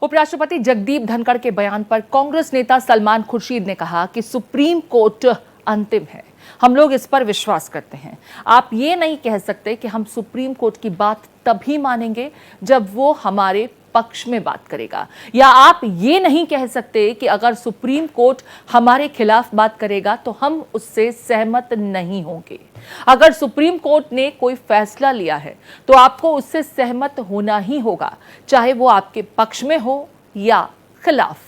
उपराष्ट्रपति जगदीप धनखड़ के बयान पर कांग्रेस नेता सलमान खुर्शीद ने कहा कि सुप्रीम कोर्ट अंतिम है, हम लोग इस पर विश्वास करते हैं। आप ये नहीं कह सकते कि हम सुप्रीम कोर्ट की बात तभी मानेंगे जब वो हमारे पक्ष में बात करेगा, या आप ये नहीं कह सकते कि अगर सुप्रीम कोर्ट हमारे खिलाफ बात करेगा तो हम उससे सहमत नहीं होंगे। अगर सुप्रीम कोर्ट ने कोई फैसला लिया है तो आपको उससे सहमत होना ही होगा, चाहे वो आपके पक्ष में हो या खिलाफ।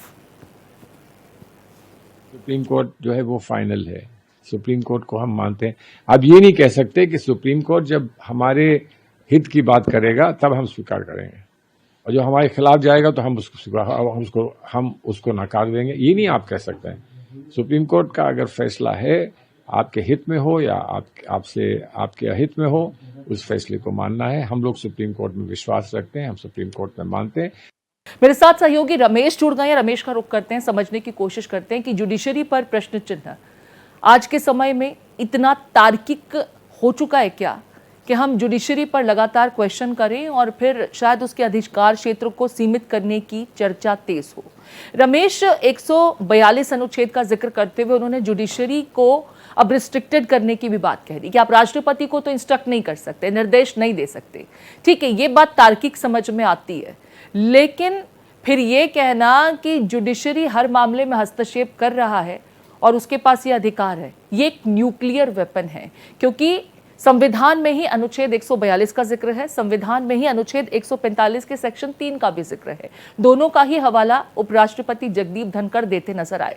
सुप्रीम कोर्ट जो है वो फाइनल है, सुप्रीम कोर्ट को हम मानते हैं। आप ये नहीं कह सकते कि सुप्रीम कोर्ट जब हमारे हित की बात करेगा तब हम स्वीकार करेंगे, और जो हमारे खिलाफ जाएगा तो हम उसको नकार देंगे। ये नहीं आप कह सकते हैं। सुप्रीम कोर्ट का अगर फैसला है, आपके हित में हो या आपके अहित में हो, उस फैसले को मानना है। हम लोग सुप्रीम कोर्ट में विश्वास रखते हैं, हम सुप्रीम कोर्ट में मानते हैं। मेरे साथ सहयोगी रमेश जुड़ गए हैं। रमेश का रुख करते हैं, समझने की कोशिश करते हैं कि जुडिशरी पर प्रश्न चिन्ह आज के समय में इतना तार्किक हो चुका है क्या कि हम जुडिशरी पर लगातार क्वेश्चन करें और फिर शायद उसके अधिकार क्षेत्र को सीमित करने की चर्चा तेज हो। रमेश, 142 अनुच्छेद का जिक्र करते हुए उन्होंने जुडिशरी को अब रिस्ट्रिक्टेड करने की भी बात कह दी कि आप राष्ट्रपति को तो इंस्ट्रक्ट नहीं कर सकते, निर्देश नहीं दे सकते। ठीक है, ये बात तार्किक समझ में आती है, लेकिन फिर ये कहना कि जुडिशरी हर मामले में हस्तक्षेप कर रहा है और उसके पास ये अधिकार है, ये एक न्यूक्लियर वेपन है, क्योंकि संविधान में ही अनुच्छेद 142 का जिक्र है, संविधान में ही अनुच्छेद 145 के सेक्शन 3 का भी जिक्र है। दोनों का ही हवाला उपराष्ट्रपति जगदीप धनखड़ देते नजर आए।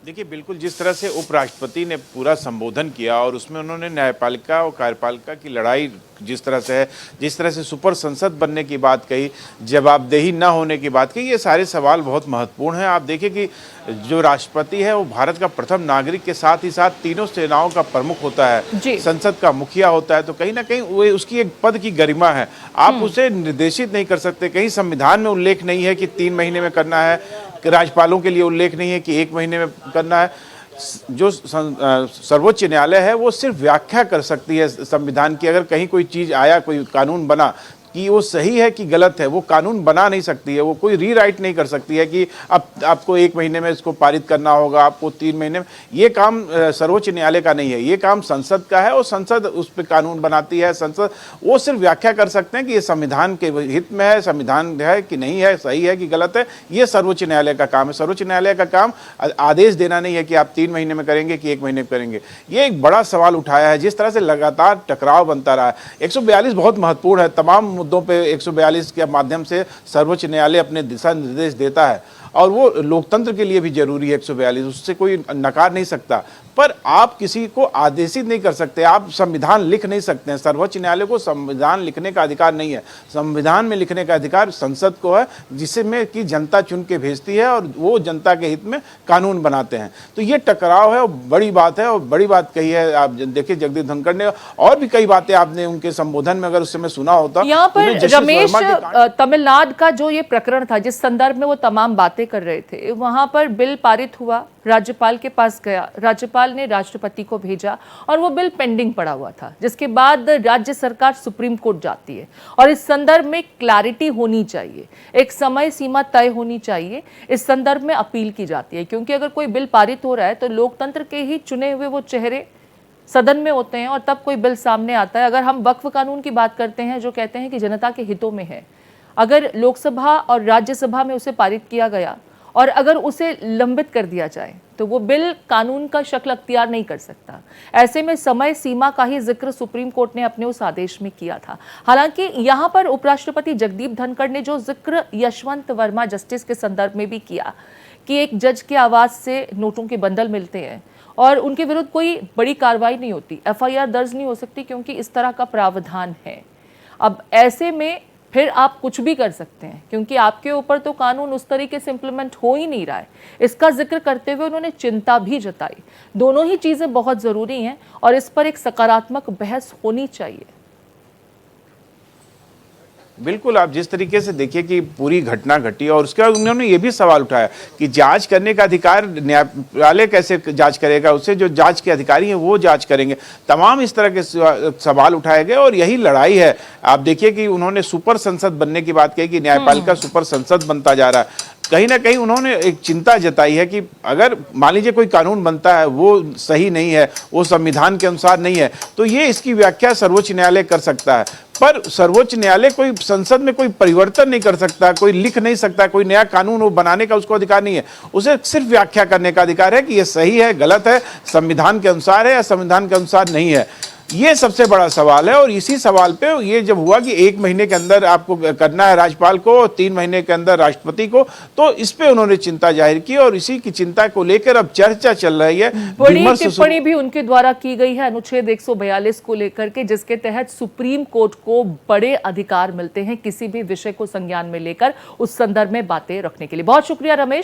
देखिए, बिल्कुल जिस तरह से उपराष्ट्रपति ने पूरा संबोधन किया और उसमें उन्होंने न्यायपालिका और कार्यपालिका की लड़ाई जिस तरह से है, जिस तरह से सुपर संसद बनने की बात कही, जवाबदेही न होने की बात कही, ये सारे सवाल बहुत महत्वपूर्ण हैं। आप देखिए कि जो राष्ट्रपति है वो भारत का प्रथम नागरिक के साथ ही साथ तीनों सेनाओं का प्रमुख होता है, संसद का मुखिया होता है, तो कहीं ना कहीं वो उसकी एक पद की गरिमा है। आप उसे निर्देशित नहीं कर सकते। कहीं संविधान में उल्लेख नहीं है कि 3 महीने में करना है, राज्यपालों के लिए उल्लेख नहीं है कि 1 महीने में करना है। जो सर्वोच्च न्यायालय है वो सिर्फ व्याख्या कर सकती है संविधान की। अगर कहीं कोई चीज़ आया, कोई कानून बना कि वो सही है कि गलत है, वो कानून बना नहीं सकती है, वो कोई रीराइट नहीं कर सकती है कि अब आपको 1 महीने में इसको पारित करना होगा, आपको 3 महीने में। ये काम सर्वोच्च न्यायालय का नहीं है, ये काम संसद का है और संसद उस पर कानून बनाती है। संसद वो सिर्फ व्याख्या कर सकते हैं कि ये संविधान के हित में है, संविधान है कि नहीं है, सही है कि गलत है। ये सर्वोच्च न्यायालय का काम है। सर्वोच्च न्यायालय का काम आदेश देना नहीं है कि आप 3 महीने में करेंगे कि 1 महीने में करेंगे। ये एक बड़ा सवाल उठाया है, जिस तरह से लगातार टकराव बनता रहा है। 142 बहुत महत्वपूर्ण है। तमाम मुद्दों पे 142 के माध्यम से सर्वोच्च न्यायालय अपने दिशा निर्देश देता है और वो लोकतंत्र के लिए भी जरूरी है। 142 उससे कोई नकार नहीं सकता, पर आप किसी को आदेशित नहीं कर सकते, आप संविधान लिख नहीं सकते हैं। सर्वोच्च न्यायालय को संविधान लिखने का अधिकार नहीं है। संविधान में लिखने का अधिकार संसद को है, जिसमें कि जनता चुन के भेजती है और वो जनता के हित में कानून बनाते हैं। तो ये टकराव है और बड़ी बात है, और बड़ी बात कही है। आप देखिए जगदीप धनखड़ ने और भी कई बातें आपने उनके संबोधन में अगर उस समय सुना होता। यहाँ पर रमेश, तमिलनाडु का जो ये प्रकरण था, जिस संदर्भ में वो तमाम बातें कर रहे थे, वहां पर बिल पारित हुआ, राज्यपाल के पास गया, राज्यपाल ने राष्ट्रपति को भेजा और वो बिल पेंडिंग पड़ा हुआ था, जिसके बाद राज्य सरकार सुप्रीम कोर्ट जाती है। और इस संदर्भ में क्लैरिटी होनी चाहिए, एक समय सीमा तय होनी चाहिए, इस संदर्भ में अपील की जाती है। क्योंकि अगर कोई बिल पारित हो रहा है तो लोकतंत्र के ही चुने हुए वो चेहरे सदन में होते हैं और तब कोई बिल सामने आता है। अगर हम वक्फ कानून की बात करते हैं, जो कहते हैं कि जनता के हितों में है, अगर लोकसभा और राज्यसभा में उसे पारित किया गया और अगर उसे लंबित कर दिया जाए तो वो बिल कानून का शक्ल अख्तियार नहीं कर सकता। ऐसे में समय सीमा का ही जिक्र सुप्रीम कोर्ट ने अपने उस आदेश में किया था। हालांकि यहाँ पर उपराष्ट्रपति जगदीप धनखड़ ने जो जिक्र यशवंत वर्मा जस्टिस के संदर्भ में भी किया कि एक जज के आवाज से नोटों के बंडल मिलते हैं और उनके विरुद्ध कोई बड़ी कार्रवाई नहीं होती, FIR दर्ज नहीं हो सकती, क्योंकि इस तरह का प्रावधान है। अब ऐसे में फिर आप कुछ भी कर सकते हैं, क्योंकि आपके ऊपर तो कानून उस तरीके से इंप्लीमेंट हो ही नहीं रहा है। इसका जिक्र करते हुए उन्होंने चिंता भी जताई। दोनों ही चीजें बहुत जरूरी हैं और इस पर एक सकारात्मक बहस होनी चाहिए। बिल्कुल, आप जिस तरीके से देखिए कि पूरी घटना घटी और उसके बाद उन्होंने ये भी सवाल उठाया कि जांच करने का अधिकार न्यायालय कैसे जांच करेगा, उससे जो जांच के अधिकारी हैं वो जांच करेंगे। तमाम इस तरह के सवाल उठाए गए और यही लड़ाई है। आप देखिए कि उन्होंने सुपर संसद बनने की बात कही कि न्यायपालिका सुपर संसद बनता जा रहा है। कहीं ना कहीं उन्होंने एक चिंता जताई है कि अगर मान लीजिए कोई कानून बनता है वो सही नहीं है, वो संविधान के अनुसार नहीं है, तो ये इसकी व्याख्या सर्वोच्च न्यायालय कर सकता है। पर सर्वोच्च न्यायालय कोई संसद में कोई परिवर्तन नहीं कर सकता, कोई लिख नहीं सकता, कोई नया कानून वो बनाने का उसको अधिकार नहीं है। उसे सिर्फ व्याख्या करने का अधिकार है कि ये सही है, गलत है, संविधान के अनुसार है या संविधान के अनुसार नहीं है। ये सबसे बड़ा सवाल है और इसी सवाल पे ये जब हुआ कि 1 महीने के अंदर आपको करना है राज्यपाल को, 3 महीने के अंदर राष्ट्रपति को, तो इस पे उन्होंने चिंता जाहिर की और इसी की चिंता को लेकर अब चर्चा चल रही है। बड़ी टिप्पणी भी उनके द्वारा की गई है अनुच्छेद 142 को लेकर के, जिसके तहत सुप्रीम कोर्ट को बड़े अधिकार मिलते हैं किसी भी विषय को संज्ञान में लेकर उस संदर्भ में बातें रखने के लिए। बहुत शुक्रिया रमेश।